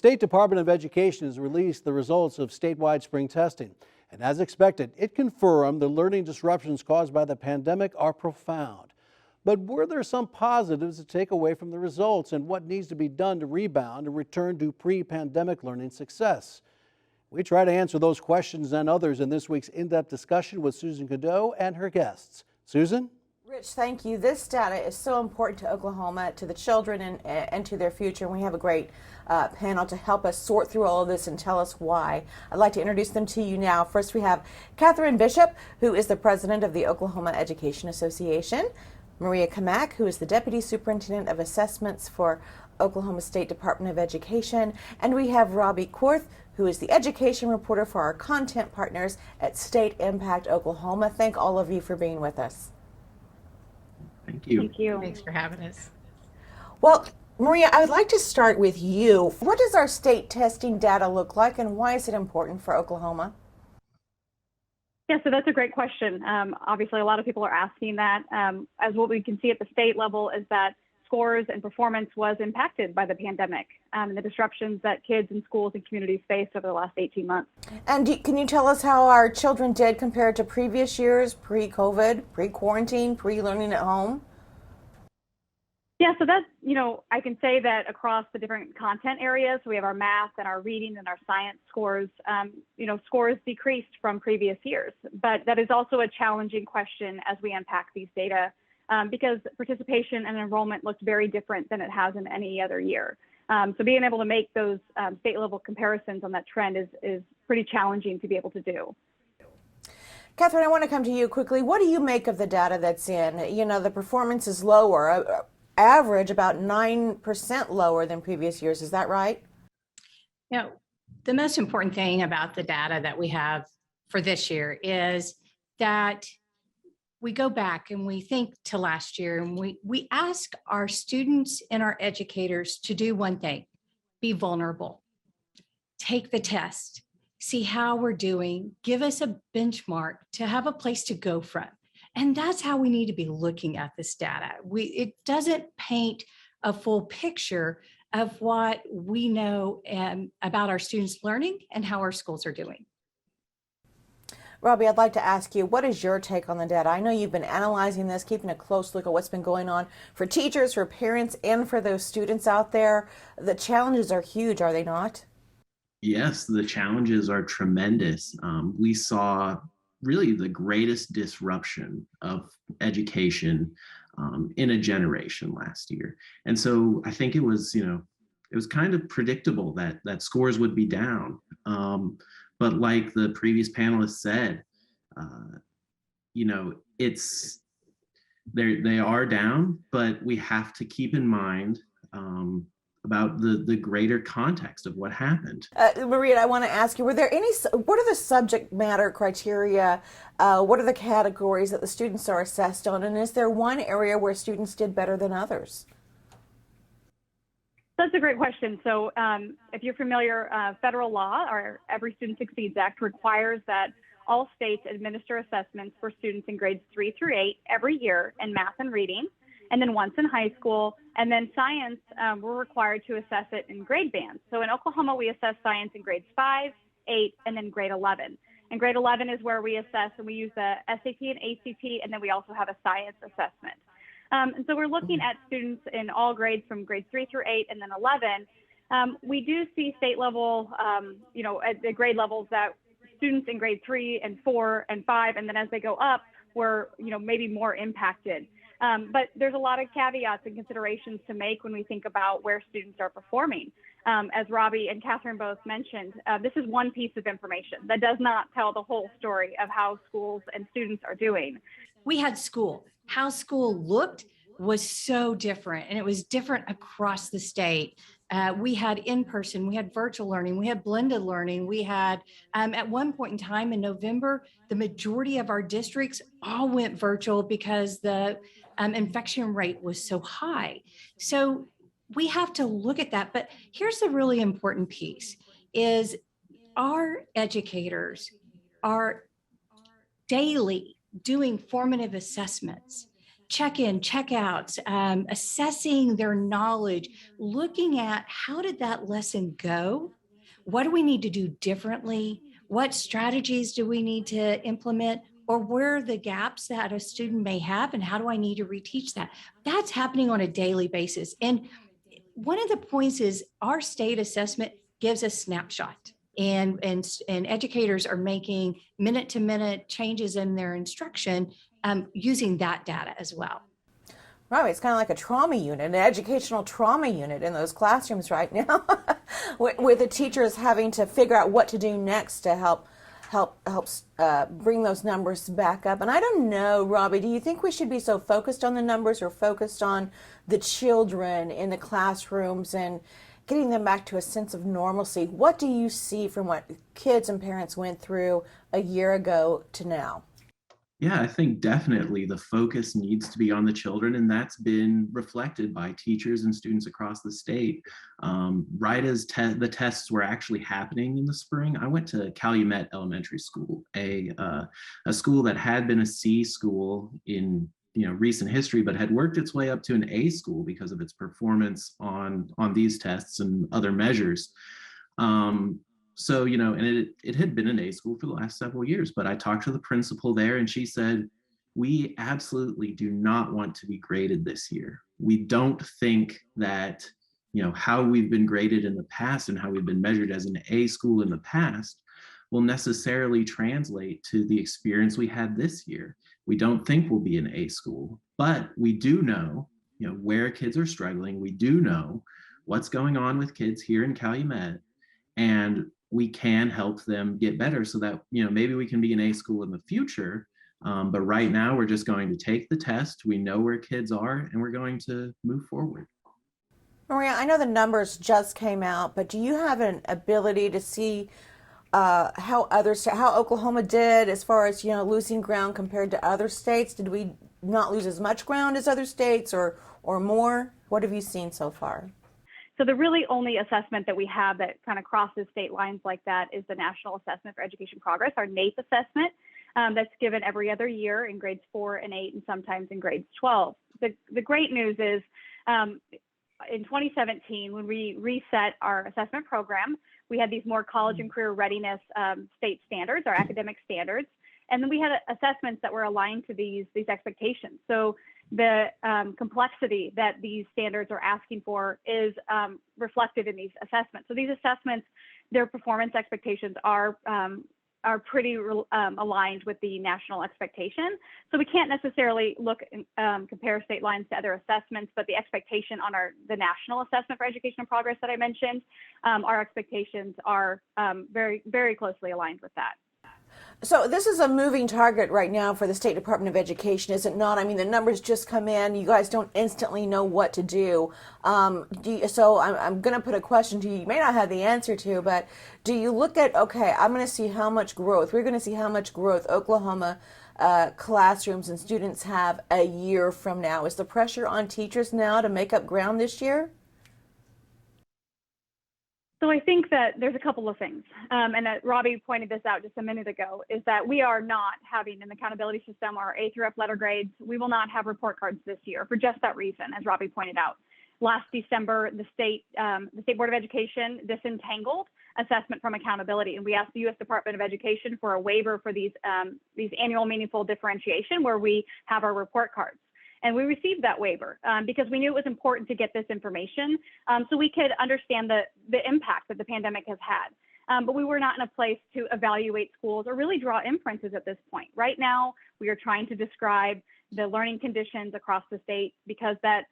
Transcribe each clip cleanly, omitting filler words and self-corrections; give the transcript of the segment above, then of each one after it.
State Department of Education has released the results of statewide spring testing. And as expected, it confirmed the learning disruptions caused by the pandemic are profound. But were there some positives to take away from the results, and what needs to be done to rebound and return to pre-pandemic learning success? We try to answer those questions and others in this week's in-depth discussion with Susan Cadeau and her guests. Susan? Rich, thank you. This data is so important to Oklahoma, to the children, and to their future. And we have a great panel to help us sort through all of this and tell us why. I'd like to introduce them to you now. First, we have Catherine Bishop, who is the president of the Oklahoma Education Association. Maria Kamak, who is the Deputy Superintendent of Assessments for Oklahoma State Department of Education. And we have Robbie Korth, who is the education reporter for our content partners at State Impact Oklahoma. Thank all of you for being with us. Thank you. Thank you. Thanks for having us. Well, Maria, I would like to start with you. What does our state testing data look like, and why is it important for Oklahoma? Yeah, so that's a great question. Obviously, a lot of people are asking that. As what we can see at the state level is that scores and performance was impacted by the pandemic and the disruptions that kids and schools and communities faced over the last 18 months. And can you tell us how our children did compared to previous years, pre-COVID, pre-quarantine, pre-learning at home? Yeah, so that's, I can say that across the different content areas, we have our math and our reading and our science scores, scores decreased from previous years. But that is also a challenging question as we unpack these data because participation and enrollment looks very different than it has in any other year. So being able to make those state level comparisons on that trend is pretty challenging to be able to do. Catherine, I want to come to you quickly. What do you make of the data that's in? The performance is lower, average about 9% lower than previous years. Is that right? The most important thing about the data that we have for this year is that we go back and we think to last year and we ask our students and our educators to do one thing: be vulnerable, take the test, see how we're doing, give us a benchmark to have a place to go from. And that's how we need to be looking at this data. It doesn't paint a full picture of what we know about our students learning and how our schools are doing. Robbie, I'd like to ask you, what is your take on the data? I know you've been analyzing this, keeping a close look at what's been going on for teachers, for parents, and for those students out there. The challenges are huge, are they not? Yes, the challenges are tremendous. We saw really the greatest disruption of education in a generation last year. And so I think it was kind of predictable that scores would be down. But like the previous panelist said, they are down, but we have to keep in mind about the greater context of what happened. Maria, I want to ask you, what are the subject matter criteria? What are the categories that the students are assessed on? And is there one area where students did better than others? That's a great question. So if you're familiar, federal law, our Every Student Succeeds Act, requires that all states administer assessments for students in grades 3 through 8 every year in math and reading, and then once in high school. And then science, we're required to assess it in grade bands. So in Oklahoma, we assess science in grades 5, 8, and then grade 11. And grade 11 is where we assess, and we use the SAT and ACT, and then we also have a science assessment. And so we're looking at students in all grades from grades 3 through 8 and then 11. We do see state level, at the grade levels that students in grade 3 and 4 and 5, and then as they go up, we're, maybe more impacted. But there's a lot of caveats and considerations to make when we think about where students are performing. As Robbie and Catherine both mentioned, this is one piece of information that does not tell the whole story of how schools and students are doing. We had school. How school looked was so different, and it was different across the state. We had in-person, we had virtual learning, we had blended learning. We had, at one point in time in November, the majority of our districts all went virtual because the infection rate was so high. So we have to look at that. But here's the really important piece is our educators are daily doing formative assessments check-in, check-outs, assessing their knowledge, looking at how did that lesson go? What do we need to do differently? What strategies do we need to implement? Or where are the gaps that a student may have, and how do I need to reteach that? That's happening on a daily basis. And one of the points is our state assessment gives a snapshot, and educators are making minute to minute changes in their instruction using that data as well. Right, it's kind of like a trauma unit, an educational trauma unit in those classrooms right now, with the teachers having to figure out what to do next to help bring those numbers back up. And I don't know, Robbie, do you think we should be so focused on the numbers or focused on the children in the classrooms and getting them back to a sense of normalcy? What do you see from what kids and parents went through a year ago to now? Yeah, I think definitely the focus needs to be on the children, and that's been reflected by teachers and students across the state. Right as the tests were actually happening in the spring, I went to Calumet Elementary School, a school that had been a C school in recent history, but had worked its way up to an A school because of its performance on these tests and other measures. So, and it had been an A school for the last several years, but I talked to the principal there and she said, we absolutely do not want to be graded this year. We don't think that, how we've been graded in the past and how we've been measured as an A school in the past will necessarily translate to the experience we had this year. We don't think we'll be an A school, but we do know, where kids are struggling. We do know what's going on with kids here in Calumet, and we can help them get better so that maybe we can be an A school in the future, but right now we're just going to take the test. We know where kids are and we're going to move forward. Maria, I know the numbers just came out, but do you have an ability to see how Oklahoma did as far as losing ground compared to other states? Did we not lose as much ground as other states, or more? What have you seen so far? So the really only assessment that we have that kind of crosses state lines like that is the National Assessment for Education Progress, our NAEP assessment, that's given every other year in grades 4 and 8 and sometimes in grades 12. The great news is in 2017, when we reset our assessment program, we had these more college and career readiness state standards, our academic standards, and then we had assessments that were aligned to these expectations. So the complexity that these standards are asking for is reflected in these assessments. So these assessments, their performance expectations are pretty aligned with the national expectation. So we can't necessarily look and compare state lines to other assessments, but the expectation on the National Assessment for Educational Progress that I mentioned, our expectations are very, very closely aligned with that. So this is a moving target right now for the State Department of Education, is it not? I mean, the numbers just come in. You guys don't instantly know what to do. So I'm going to put a question to you. You may not have the answer to, but do you look at, okay, I'm going to see how much growth. We're going to see how much growth Oklahoma classrooms and students have a year from now. Is the pressure on teachers now to make up ground this year? So I think that there's a couple of things, and that Robbie pointed this out just a minute ago, is that we are not having an accountability system or A through F letter grades. We will not have report cards this year for just that reason, as Robbie pointed out. Last December, the State Board of Education disentangled assessment from accountability, and we asked the U.S. Department of Education for a waiver for these annual meaningful differentiation where we have our report cards. And we received that waiver because we knew it was important to get this information so we could understand the impact that the pandemic has had. But we were not in a place to evaluate schools or really draw inferences at this point. Right now, we are trying to describe the learning conditions across the state because that,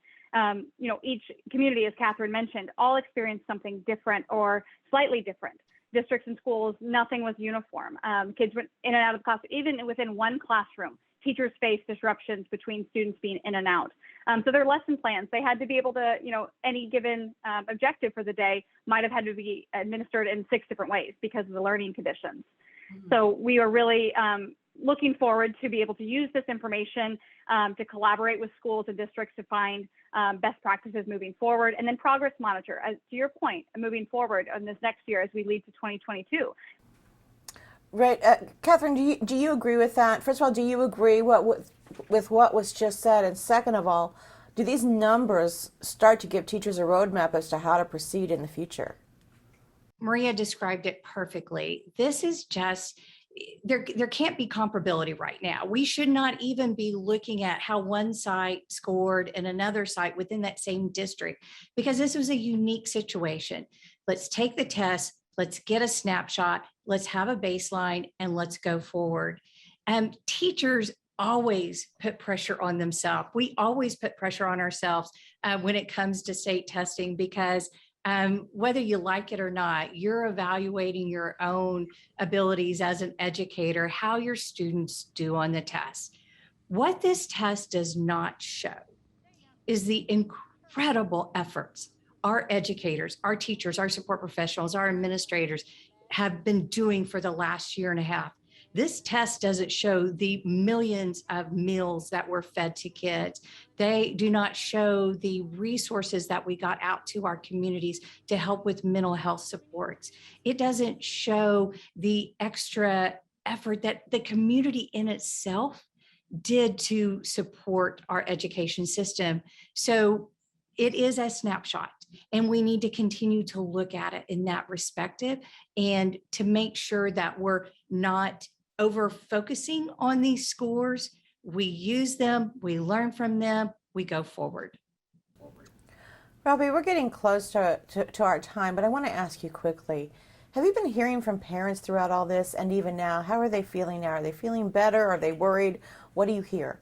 each community, as Catherine mentioned, all experienced something different or slightly different. Districts and schools, nothing was uniform. Kids went in and out of class, even within one classroom. Teachers faced disruptions between students being in and out. So their lesson plans, they had to be able to, any given objective for the day might have had to be administered in 6 different ways because of the learning conditions. Mm-hmm. So we are really looking forward to be able to use this information to collaborate with schools and districts to find best practices moving forward, and then progress monitor, as to your point, moving forward on this next year as we lead to 2022. Right, Catherine, do you agree with that? First of all, do you agree with what was just said? And second of all, do these numbers start to give teachers a roadmap as to how to proceed in the future? Maria described it perfectly. This is just, there can't be comparability right now. We should not even be looking at how one site scored and another site within that same district, because this was a unique situation. Let's take the test, let's get a snapshot, let's have a baseline, and let's go forward. And teachers always put pressure on themselves. We always put pressure on ourselves when it comes to state testing, because whether you like it or not, you're evaluating your own abilities as an educator, how your students do on the test. What this test does not show is the incredible efforts our educators, our teachers, our support professionals, our administrators have been doing for the last year and a half. This test doesn't show the millions of meals that were fed to kids. They do not show the resources that we got out to our communities to help with mental health supports. It doesn't show the extra effort that the community in itself did to support our education system. So it is a snapshot, and we need to continue to look at it in that perspective, and to make sure that we're not over focusing on these scores. We use them, we learn from them, we go forward. Robbie, we're getting close to our time, but I want to ask you quickly. Have you been hearing from parents throughout all this, and even now? How are they feeling now? Are they feeling better? Are they worried? What do you hear?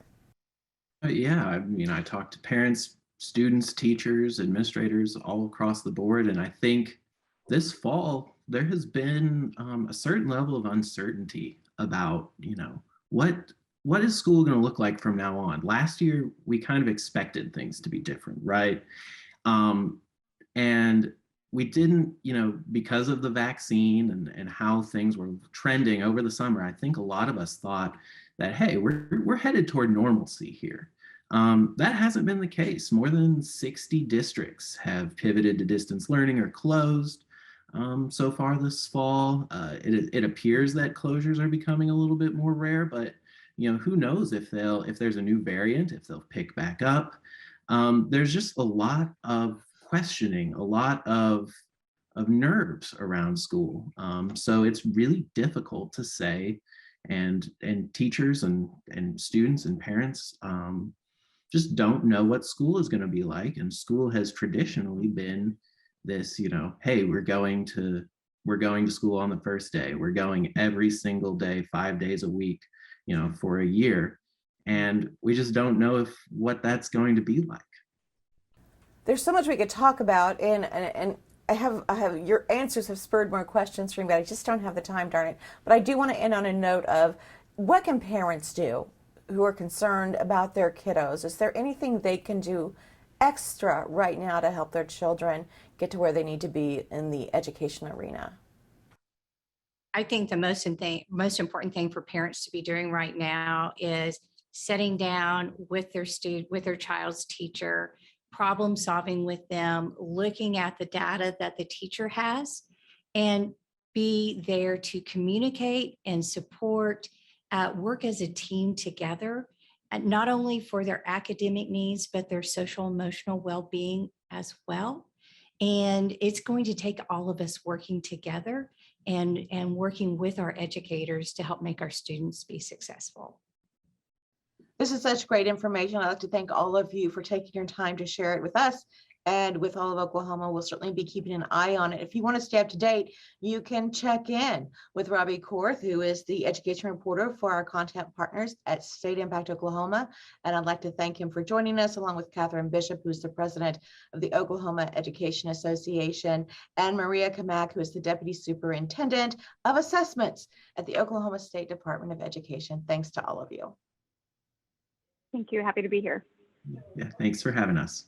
Yeah, I mean, I talk to parents, students, teachers, administrators all across the board, and I think this fall there has been a certain level of uncertainty about, what is school going to look like from now on. Last year, we kind of expected things to be different, right? Um, and we didn't, because of the vaccine and how things were trending over the summer. I think a lot of us thought that, hey, we're headed toward normalcy here. That hasn't been the case. More than 60 districts have pivoted to distance learning or closed so far this fall. It appears that closures are becoming a little bit more rare, but who knows if there's a new variant, if they'll pick back up. There's just a lot of questioning, a lot of nerves around school. So it's really difficult to say, and teachers and students and parents just don't know what school is going to be like. And school has traditionally been this, hey, we're going to school on the first day. We're going every single day, 5 days a week, for a year. And we just don't know what that's going to be like. There's so much we could talk about, and I have your answers have spurred more questions for me, but I just don't have the time, darn it. But I do want to end on a note of what can parents do who are concerned about their kiddos? Is there anything they can do extra right now to help their children get to where they need to be in the education arena? I think the most important thing for parents to be doing right now is sitting down with their child's teacher, problem solving with them, looking at the data that the teacher has, and be there to communicate and support, work as a team together, not only for their academic needs, but their social emotional well-being as well. And it's going to take all of us working together and working with our educators to help make our students be successful. This is such great information. I'd like to thank all of you for taking your time to share it with us and with all of Oklahoma. We'll certainly be keeping an eye on it. If you want to stay up to date, you can check in with Robbie Korth, who is the education reporter for our content partners at State Impact Oklahoma. And I'd like to thank him for joining us, along with Catherine Bishop, who's the president of the Oklahoma Education Association, and Maria Kamak, who is the deputy superintendent of assessments at the Oklahoma State Department of Education. Thanks to all of you. Thank you. Happy to be here. Yeah, thanks for having us.